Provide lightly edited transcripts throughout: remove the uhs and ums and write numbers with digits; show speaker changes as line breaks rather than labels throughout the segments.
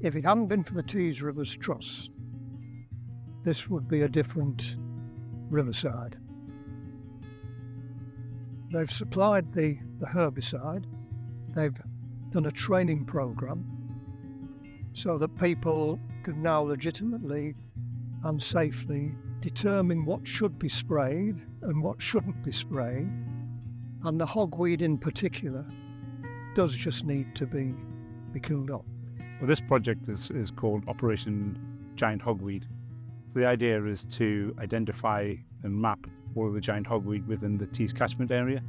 If it hadn't been for the Tees Rivers Trust, this would be a different riverside. They've supplied the herbicide. They've done a training program so that people can now legitimately and safely determine what should be sprayed and what shouldn't be sprayed. And the hogweed in particular does just need to be killed off.
Well, this project is called Operation Giant Hogweed. So the idea is to identify and map all of the giant hogweed within the Tees catchment area,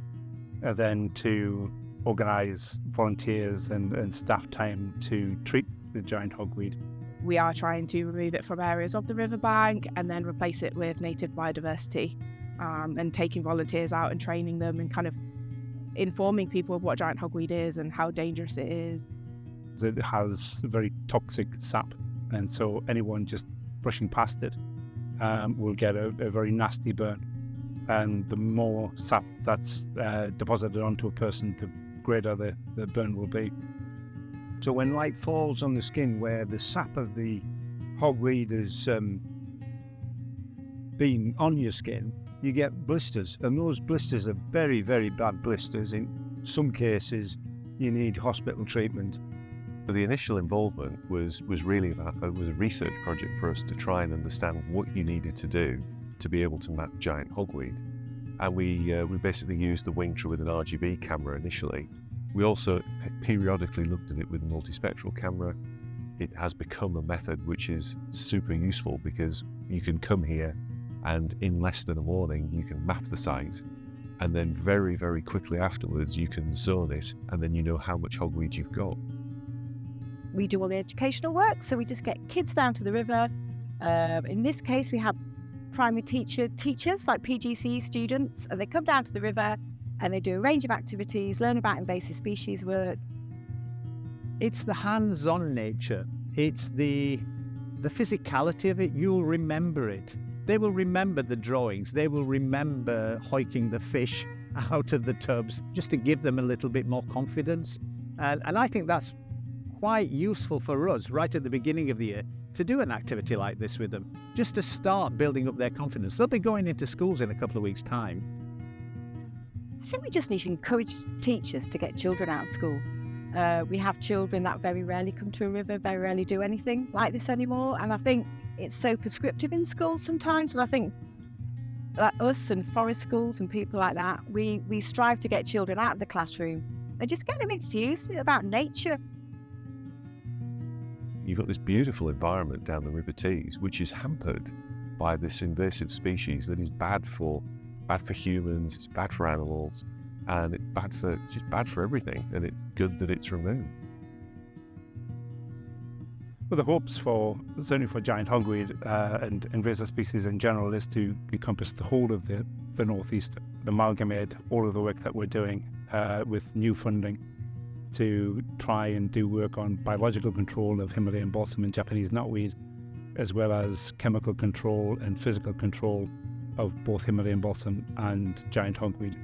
and then to organise volunteers and staff time to treat the giant hogweed.
We are trying to remove it from areas of the riverbank and then replace it with native biodiversity, and taking volunteers out and training them and kind of informing people of what giant hogweed is and how dangerous it is.
It has very toxic sap, and so anyone just brushing past it will get a very nasty burn. And the more sap that's deposited onto a person, the greater the burn will be.
So when light falls on the skin where the sap of the hogweed has been on your skin, you get blisters, and those blisters are very, very bad blisters. In some cases, you need hospital treatment.
So the initial involvement was really about, it was a research project for us to try and understand what you needed to do to be able to map giant hogweed. And we basically used the Wing with an RGB camera initially. We also periodically looked at it with a multispectral camera. It has become a method which is super useful because you can come here and in less than a morning you can map the site, and then very, very quickly afterwards you can zone it, and then you know how much hogweed you've got.
We do all the educational work, so we just get kids down to the river. In this case, we have primary teachers like PGCE students, and they come down to the river and they do a range of activities, learn about invasive species work.
It's the hands-on nature. It's the physicality of it. You'll remember it. They will remember the drawings. They will remember hoiking the fish out of the tubs just to give them a little bit more confidence. And I think that's quite useful for us right at the beginning of the year to do an activity like this with them, just to start building up their confidence. They'll be going into schools in a couple of weeks' time.
I think we just need to encourage teachers to get children out of school. We have children that very rarely come to a river, very rarely do anything like this anymore. And I think it's so prescriptive in schools sometimes. And I think like us and forest schools and people like that, we strive to get children out of the classroom and just get them enthused about nature.
You've got this beautiful environment down the River Tees, which is hampered by this invasive species that is bad for humans, it's bad for animals, and it's just bad for everything. And it's good that it's removed.
Well, the hopes certainly for giant hogweed and invasive species in general is to encompass the whole of the northeast, amalgamate all of the work that we're doing with new funding to try and do work on biological control of Himalayan balsam and Japanese knotweed, as well as chemical control and physical control of both Himalayan balsam and giant hogweed.